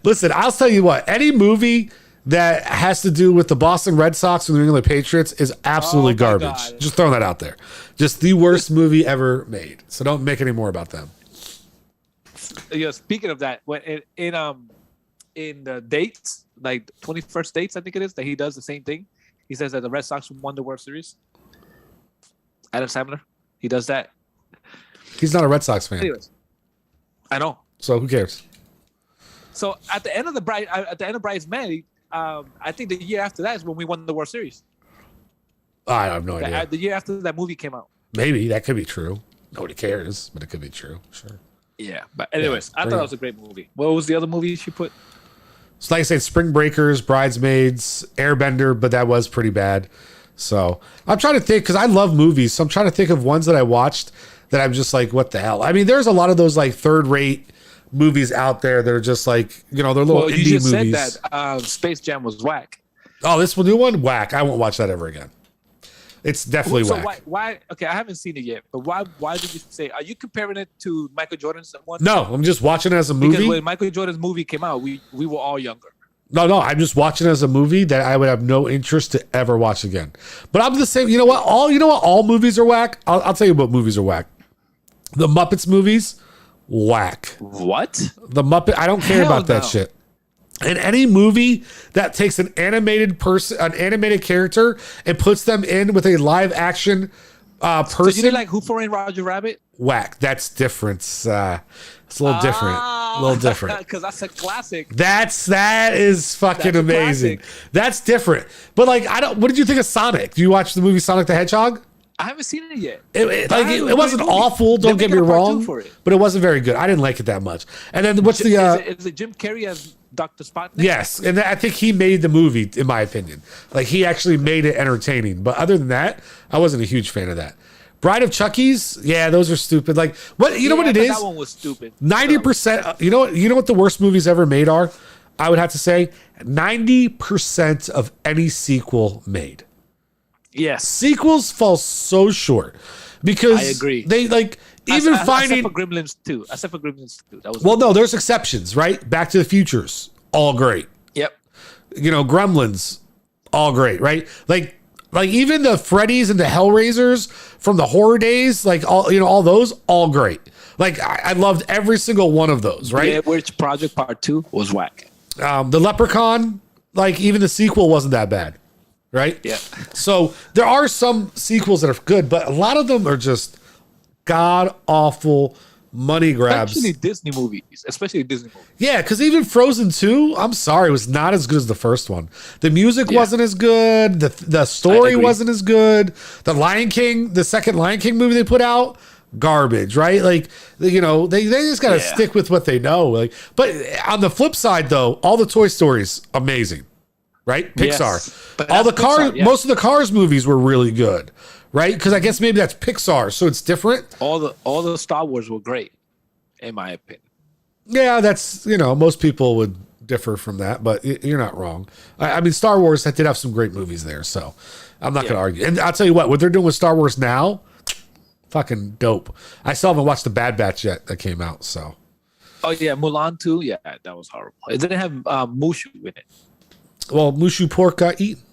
Listen, I'll tell you what. Any movie that has to do with the Boston Red Sox and the New England Patriots is absolutely garbage. God. Just throwing that out there. Just the worst movie ever made. So don't make any more about them. Speaking of that, when in the dates, like 21st dates, I think it is, that he does the same thing. He says that the Red Sox won the World Series. Adam Sandler, he does that. He's not a Red Sox fan. Anyways, I know. So who cares? So at the end of Bridesmaid, I think the year after that is when we won the World Series. I have no idea. The year after that movie came out. Maybe that could be true. Nobody cares, but it could be true. Sure. Yeah, but anyways, I thought it was a great movie. What was the other movie she put? So like I said, Spring Breakers, Bridesmaids, Airbender, but that was pretty bad. So I'm trying to think, because I love movies, so I'm trying to think of ones that I watched that I'm just like, what the hell? I mean, there's a lot of those like third-rate movies out there that are just like, you know, they're little indie movies. You just said that Space Jam was whack. Oh, this new one? Whack. I won't watch that ever again. It's definitely whack. So why? Okay, I haven't seen it yet, but why did you say? Are you comparing it to Michael Jordan's one? No, I'm just watching it as a movie. Because when Michael Jordan's movie came out, we were all younger. No, I'm just watching it as a movie that I would have no interest to ever watch again. But I'm the same. You know what? All movies are whack. I'll tell you what movies are whack. The Muppets movies, whack. What? The Muppet. I don't care about that shit. And any movie that takes an animated character and puts them in with a live action person. So you didn't like Who Framed Roger Rabbit? Whack. That's different. It's a little different. A little different. Because that's a classic. That is fucking amazing. That's different. But like, what did you think of Sonic? Do you watch the movie Sonic the Hedgehog? I haven't seen it yet. It wasn't awful. Don't get me wrong. But it wasn't very good. I didn't like it that much. And then what's is it Jim Carrey as Dr. Spotnik? Yes, and I think he made the movie, in my opinion. Like, he actually made it entertaining. But other than that, I wasn't a huge fan of that. Bride of Chucky's, yeah, those are stupid. Like, what you know what it is? That one was stupid. 90%. You know what the worst movies ever made are? I would have to say 90% of any sequel made. Yes, sequels fall so short because I agree. They like even finding except for Gremlins 2. That was no. There's exceptions, right? Back to the Future's all great. Yep. Gremlins, all great, right? Like even the Freddy's and the Hellraisers from the horror days, like all those, all great. Like I loved every single one of those, right? Yeah, which Project Part 2 was whack. The Leprechaun, like even the sequel wasn't that bad, right? Yeah. So there are some sequels that are good, but a lot of them are just god awful money grabs. Especially Disney movies. Yeah, because even Frozen 2, I'm sorry, was not as good as the first one. The music wasn't as good. The story wasn't as good. The second Lion King movie they put out, garbage, right? Like, they just got to stick with what they know. Like, but on the flip side, though, all the Toy Stories, amazing, right? Pixar. Yes, all the Cars, most of the Cars movies were really good. Right? Because I guess maybe that's Pixar, so it's different. All the Star Wars were great, in my opinion. Yeah, that's most people would differ from that, but you're not wrong. I mean, Star Wars did have some great movies there, so I'm not going to argue. And I'll tell you what they're doing with Star Wars now, fucking dope. I still haven't watched the Bad Batch yet that came out. So. Oh yeah, Mulan too. Yeah, that was horrible. It didn't have Mushu in it. Well, Mushu pork got eaten.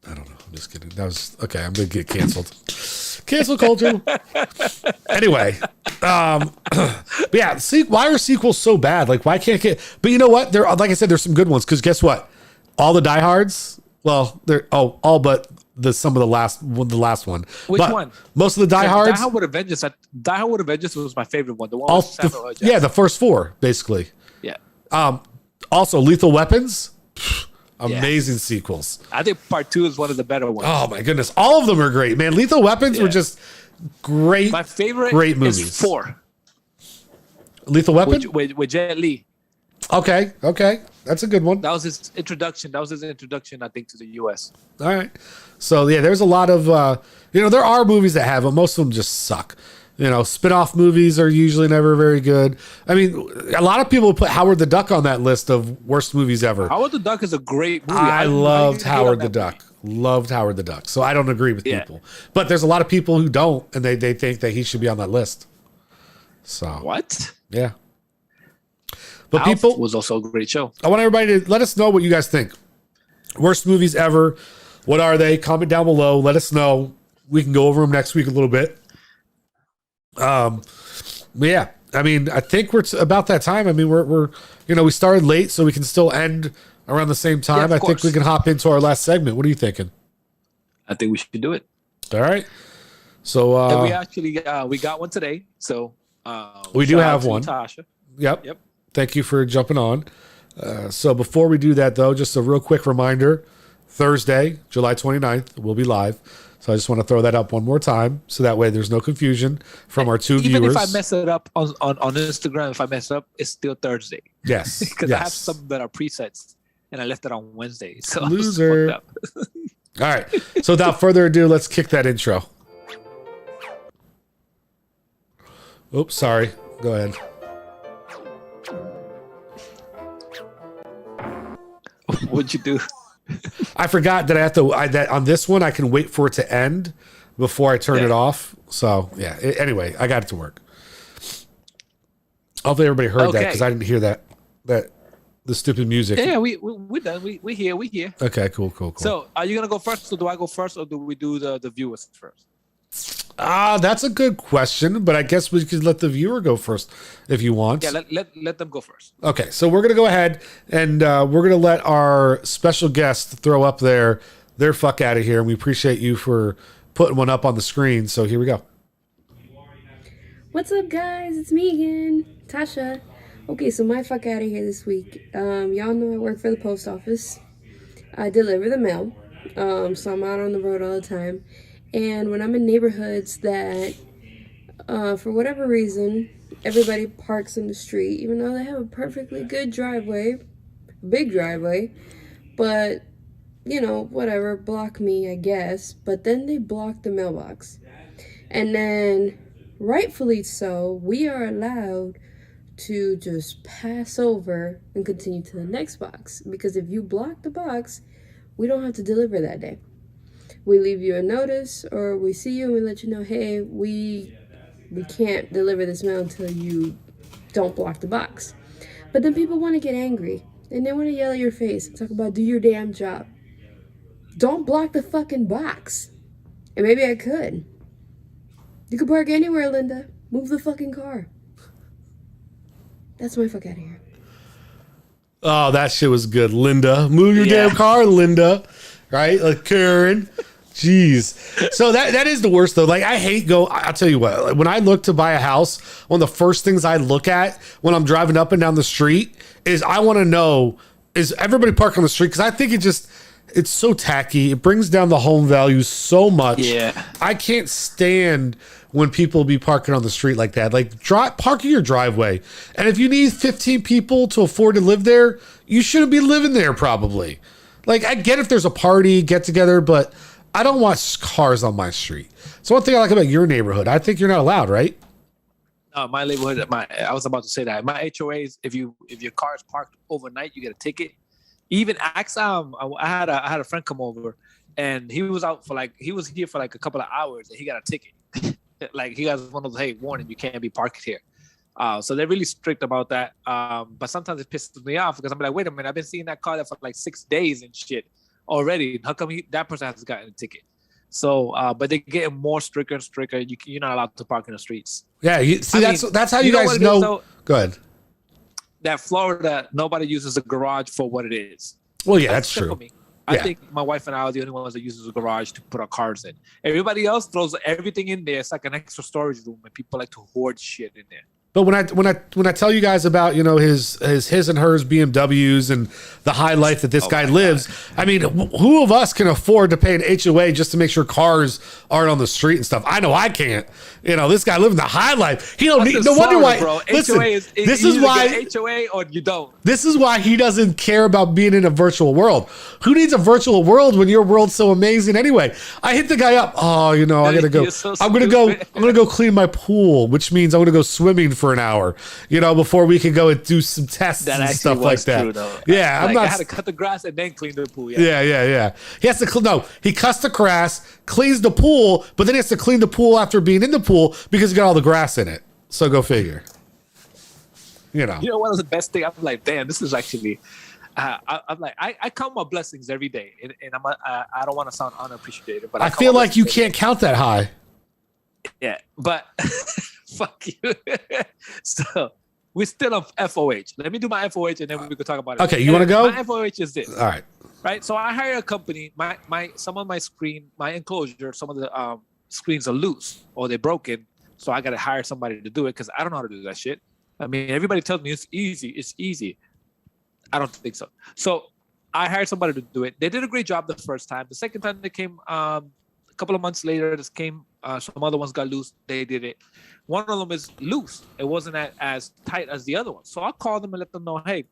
I don't know. I'm just kidding. That was okay. I'm gonna get canceled. Cancel culture. Anyway, but yeah. See, why are sequels so bad? Like, why can't get? But you know what? There, like I said, there's some good ones. Because guess what? All the diehards. Well, they're all but some of the last one. Which one? Most of the diehards. Die Hard with a Vengeance was my favorite one. The one with Samuel L. Jackson. Yeah, the first four basically. Yeah. Also, Lethal Weapons. Amazing sequels. I think Part 2 is one of the better ones. Oh my goodness, all of them are great, man. Lethal Weapons were just great. My favorite, great movies. Is 4. Lethal Weapon with Jet Li. Okay, that's a good one. That was his introduction. I think, to the U.S. All right. So yeah, there's a lot of there are movies that have them. Most of them just suck. Spin-off movies are usually never very good. I mean, a lot of people put Howard the Duck on that list of worst movies ever. Howard the Duck is a great movie. I loved Howard the Duck. Loved Howard the Duck. So I don't agree with people. But there's a lot of people who don't, and they think that he should be on that list. So what? Yeah. But Alf was also a great show. I want everybody to let us know what you guys think. Worst movies ever. What are they? Comment down below. Let us know. We can go over them next week a little bit. But yeah, I mean, I think we're about that time. I mean, we're we started late, so we can still end around the same time. Yeah, I think we can hop into our last segment. What are you thinking? I think we should do it. All right. So and we actually we got one today. So we do have one. Tasha. Yep. Thank you for jumping on. So before we do that, though, just a real quick reminder: Thursday, July 29th, we'll be live. So I just want to throw that up one more time, so that way there's no confusion from our two viewers. Even if I mess it up on Instagram, if I mess it up, it's still Thursday. Yes, because I have some that are presets, and I left it on Wednesday. So loser. All right. So without further ado, let's kick that intro. Oops, sorry. Go ahead. What'd you do? I forgot that I have to. That on this one, I can wait for it to end before I turn it off. So yeah. Anyway, I got it to work. Hopefully, everybody heard that because I didn't hear that the stupid music. Yeah, we're done. We here. Okay, cool. So, are you gonna go first, or do I go first, or do we do the viewers first? That's a good question, but I guess we could let the viewer go first if you want. Yeah, let them go first. Okay, so we're gonna go ahead and we're gonna let our special guest throw up their fuck out of here, and we appreciate you for putting one up on the screen. So here we go. What's up, guys? It's me again, Tasha. Okay, so my fuck out of here this week. Y'all know I work for the post office. I deliver the mail, so I'm out on the road all the time. And when I'm in neighborhoods that, for whatever reason, everybody parks in the street, even though they have a perfectly good driveway, big driveway, but, whatever, block me, I guess. But then they block the mailbox. And then, rightfully so, we are allowed to just pass over and continue to the next box. Because if you block the box, we don't have to deliver that day. We leave you a notice, or we see you and we let you know, hey, we can't deliver this mail until you don't block the box. But then people want to get angry. And they want to yell at your face and talk about do your damn job. Don't block the fucking box. And maybe I could. You could park anywhere, Linda. Move the fucking car. That's my fuck out of here. Oh, that shit was good, Linda. Move your damn car, Linda. Right? Like Karen. Jeez. So that is the worst though. Like I hate I'll tell you what, when I look to buy a house, one of the first things I look at when I'm driving up and down the street is I want to know, is everybody parked on the street? Because I think it's so tacky. It brings down the home value so much. Yeah. I can't stand when people be parking on the street like that. Like park in your driveway. And if you need 15 people to afford to live there, you shouldn't be living there probably. Like I get if there's a party, get together, but I don't want cars on my street. So one thing I like about your neighborhood, I think you're not allowed, right? My neighborhood, I was about to say that. My HOAs, if your car is parked overnight, you get a ticket. Even I had a friend come over, and he was here for like a couple of hours, and he got a ticket. Like he got one of those, hey, warning, you can't be parked here. So they're really strict about that. But sometimes it pisses me off because I'm like, wait a minute, I've been seeing that car there for like 6 days and shit already. How come that person hasn't gotten a ticket? So, but they're getting more stricter and stricter. You're not allowed to park in the streets. Yeah, that's how you guys know. Go ahead. That Florida, nobody uses a garage for what it is. Well, yeah, that's true. I think my wife and I are the only ones that uses a garage to put our cars in. Everybody else throws everything in there. It's like an extra storage room, and people like to hoard shit in there. But when I tell you guys about, you know, his and hers BMWs and the high life that this guy lives, I mean, who of us can afford to pay an HOA just to make sure cars aren't on the street and stuff? I know I can't. You know, this guy living the high life. He don't need. No wonder why. Bro. Listen, HOA this is why HOA or you don't. This is why he doesn't care about being in a virtual world. Who needs a virtual world when your world's so amazing anyway? I hit the guy up. Oh, you know, I gotta go. So I'm gonna go clean my pool, which means I'm gonna go swimming for an hour. You know, before we can go and do some tests and stuff like that. True, yeah, I had to cut the grass and then clean the pool. Yeah. He has to he cuts the grass, cleans the pool, but then he has to clean the pool after being in the pool because he got all the grass in it. So go figure. You know what was the best thing? I'm like, damn, this is actually. I'm like, I count my blessings every day, and I don't want to sound unappreciative, but I feel like you can't count that high. Yeah, but fuck you. So we're still on FOH. Let me do my FOH, and then we could talk about it. Okay, you want to go? My FOH is this. All right. Right. So I hire a company. Some of my enclosure, some of the screens are loose or they're broken. So I got to hire somebody to do it because I don't know how to do that shit. I mean, everybody tells me it's easy. It's easy. I don't think so. So I hired somebody to do it. They did a great job the first time. The second time they came, a couple of months later, this came. Some other ones got loose. They did it. One of them is loose. It wasn't as tight as the other one. So I called them and let them know, hey,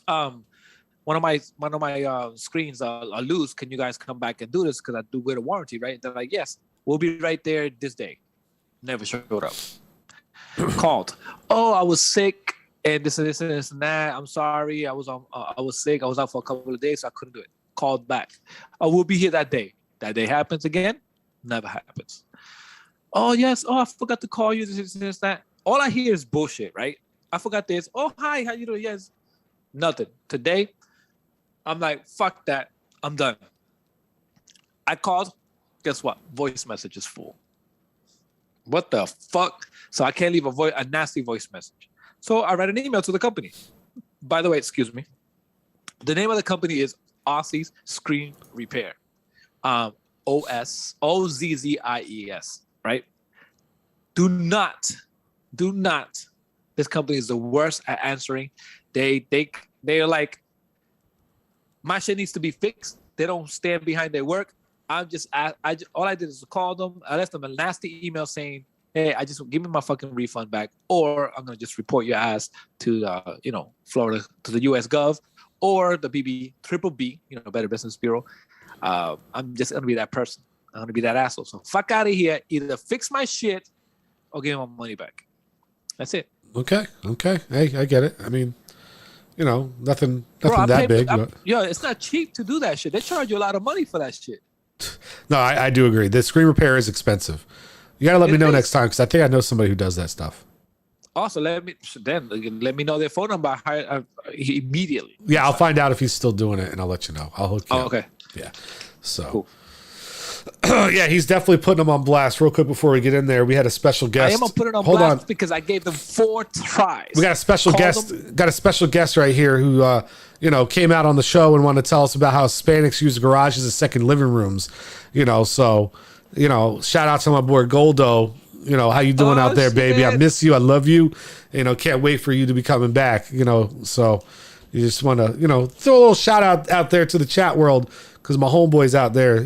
one of my screens are loose. Can you guys come back and do this? Because I do with a warranty, right? They're like, yes, we'll be right there this day. Never showed up. Called. Oh, I was sick and this and that. I'm sorry. I was sick. I was out for a couple of days, so I couldn't do it. Called back. Oh, we'll be here that day. That day happens again. Never happens. Oh yes. Oh, I forgot to call you. This, that. All I hear is bullshit, right? I forgot this. Oh, hi. How you doing? Yes. Nothing. Today, I'm like, fuck that. I'm done. I called. Guess what? Voice message is full. What the fuck? So I can't leave a nasty voice message. So I write an email to the company. By the way, excuse me. The name of the company is Aussie's Screen Repair. OZZIES, right? Do not. This company is the worst at answering. They're like, my shit needs to be fixed. They don't stand behind their work. All I did is call them. I left them a nasty email saying, hey, I just give me my fucking refund back, or I'm gonna just report your ass to Florida, to the U.S. Gov, or the Triple B, Better Business Bureau. I'm just gonna be that person. I'm gonna be that asshole. So fuck out of here. Either fix my shit or give me my money back. That's it. Okay. Hey, I get it. I mean, nothing that big. But... it's not cheap to do that shit. They charge you a lot of money for that shit. No, I do agree. The screen repair is expensive. You got to let me know next time because I think I know somebody who does that stuff. Also, let me know their phone number immediately. Yeah, I'll find out if he's still doing it, and I'll let you know. I'll hook you up. Okay. Yeah. So. Cool. Yeah, he's definitely putting them on blast. Real quick before we get in there, we had a special guest. I am gonna put it on blast because I gave them 4 tries. We got a special guest. Got a special guest right here who, came out on the show and wanted to tell us about how Hispanics use garages as second living rooms. So, shout out to my boy Goldo. How you doing out there, baby? I miss you. I love you. Can't wait for you to be coming back. So you just want to, throw a little shout out there to the chat world. Because my homeboy's out there,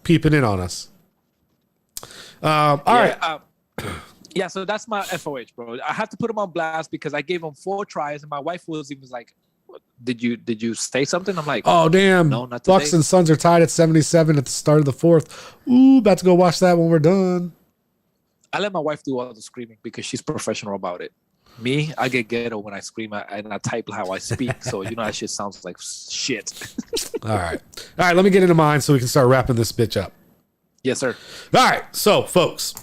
peeping in on us. All right. Yeah, so that's my FOH, bro. I have to put him on blast because I gave him 4 tries, and my wife was even like, "Did you say something?" I'm like, "Oh damn, no, not today." Bucks and Suns are tied at 77 at the start of the 4th. Ooh, about to go watch that when we're done. I let my wife do all the screaming because she's professional about it. Me, I get ghetto when I scream and I type how I speak. So, that shit sounds like shit. All right. Let me get into mine so we can start wrapping this bitch up. Yes, sir. All right. So, folks,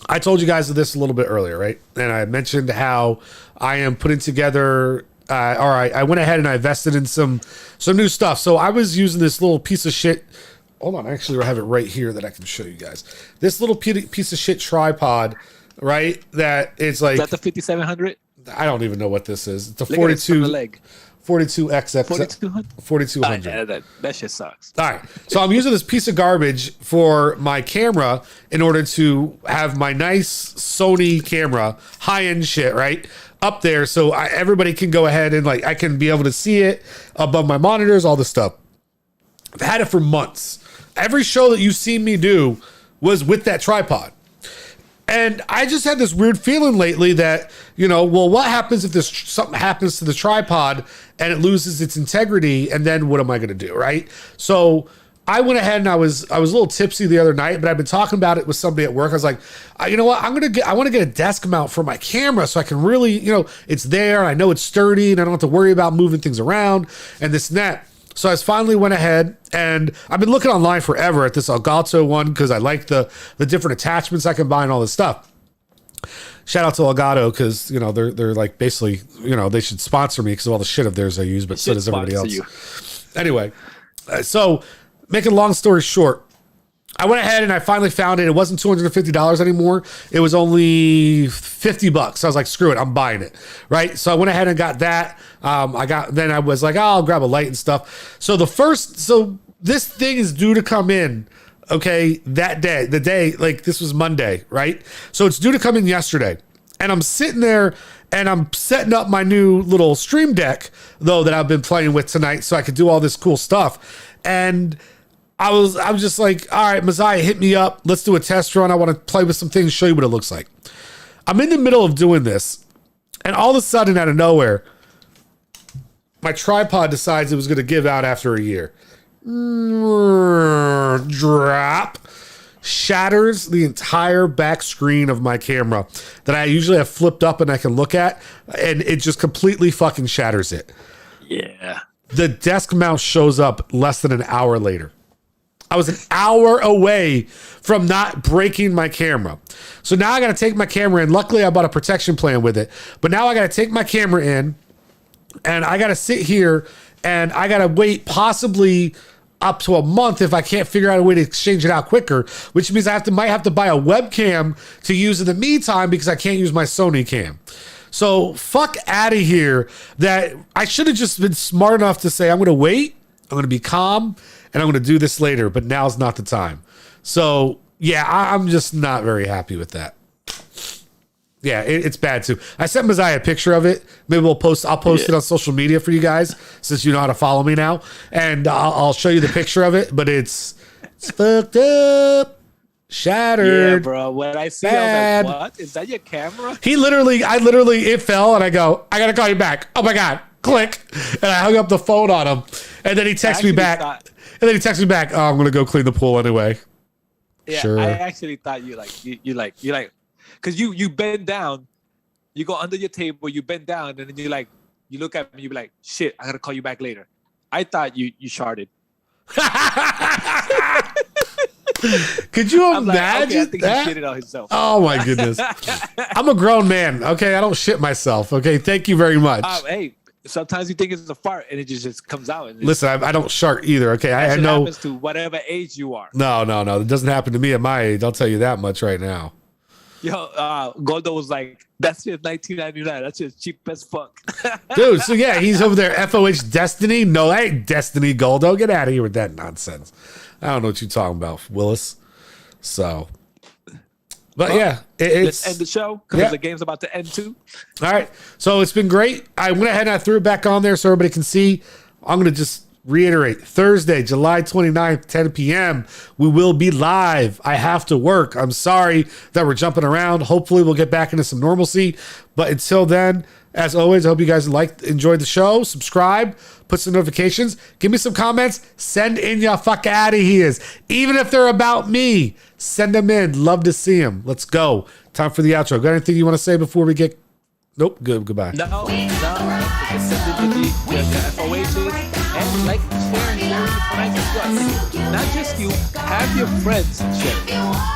I told you guys this a little bit earlier, right? And I mentioned how I am putting together. I went ahead and I invested in some new stuff. So I was using this little piece of shit. Hold on. Actually, I have it right here that I can show you guys. This little piece of shit tripod. Right, that it's like. Is that the 5700? I don't even know what this is. It's a 42XX. 4200. That shit sucks. All right, so I'm using this piece of garbage for my camera in order to have my nice Sony camera, high end shit, right, up there, so everybody can go ahead and I can be able to see it above my monitors, all this stuff. I've had it for months. Every show that you've seen me do was with that tripod. And I just had this weird feeling lately that, what happens if something happens to the tripod and it loses its integrity? And then what am I going to do? Right. So I went ahead and I was a little tipsy the other night, but I've been talking about it with somebody at work. I was like, you know what? I want to get a desk mount for my camera so I can really, it's there. I know it's sturdy and I don't have to worry about moving things around and this and that. So I finally went ahead and I've been looking online forever at this Elgato one because I like the different attachments I can buy and all this stuff. Shout out to Elgato because, they're like basically, they should sponsor me because of all the shit of theirs I use, but so does everybody else. Anyway, so making a long story short, I went ahead and I finally found it. It wasn't $250 anymore. It was only $50. So I was like, screw it, I'm buying it. Right. So I went ahead and got that. Then I was like, I'll grab a light and stuff. So this thing is due to come in. Okay. That day, this was Monday. Right. So it's due to come in yesterday. And I'm sitting there and I'm setting up my new little stream deck though, that I've been playing with tonight so I could do all this cool stuff. And I was just like, all right, Messiah, hit me up. Let's do a test run. I want to play with some things, show you what it looks like. I'm in the middle of doing this, and all of a sudden, out of nowhere, my tripod decides it was going to give out after a year. Drop. Shatters the entire back screen of my camera that I usually have flipped up and I can look at, and it just completely fucking shatters it. Yeah. The desk mount shows up less than an hour later. I was an hour away from not breaking my camera. So now I got to take my camera in. Luckily, I bought a protection plan with it. But now I got to take my camera in and I got to sit here and I got to wait possibly up to a month if I can't figure out a way to exchange it out quicker, which means I might have to buy a webcam to use in the meantime because I can't use my Sony cam. So fuck out of here that I should have just been smart enough to say, I'm going to wait. I'm going to be calm and I'm going to do this later, but now's not the time. So yeah, I'm just not very happy with that. Yeah, it's bad too. I sent Messiah a picture of it. Maybe I'll post it on social media for you guys since you know how to follow me now. And I'll show you the picture of it, but it's fucked up. Shattered. Yeah, bro. When I see it, I was like, what? Is that your camera? It fell and I go, I got to call you back. Oh my God. Click. And I hung up the phone on him. And then he texts me back. Oh, I'm going to go clean the pool anyway. Yeah, sure. I actually thought you because you bend down, you go under your table, you bend down, and then you look at me, you be like, shit, I got to call you back later. I thought you sharded. Could you I'm like, imagine okay, I think that? he shitted on himself. Oh my goodness. I'm a grown man. Okay. I don't shit myself. Okay. Thank you very much. Hey, sometimes you think it's a fart and it just comes out. And Listen, I don't shart either. Okay. I that know. happens to whatever age you are. No. It doesn't happen to me at my age. I'll tell you that much right now. Yo, Goldo was like, that's just 1999. That's just cheap as fuck. Dude, so yeah, he's over there. FOH Destiny. No, that ain't Destiny, Goldo. Get out of here with that nonsense. I don't know what you're talking about, Willis. So, but well, yeah, let's end the show because yeah. the game's about to end too. All right. So it's been great. I went ahead and I threw it back on there so everybody can see. I'm going to just reiterate, Thursday, July 29th, 10 p.m. We will be live. I have to work. I'm sorry that we're jumping around. Hopefully we'll get back into some normalcy. But until then, as always, I hope you guys enjoyed the show. Subscribe, put some notifications, give me some comments, send in your fuck out of here. Even if they're about me, send them in. Love to see them. Let's go. Time for the outro. Got anything you want to say before we get... Nope. Goodbye. No. Send in the FOHs. And like, share, and share with your friends as well. Not just you, have your friends share.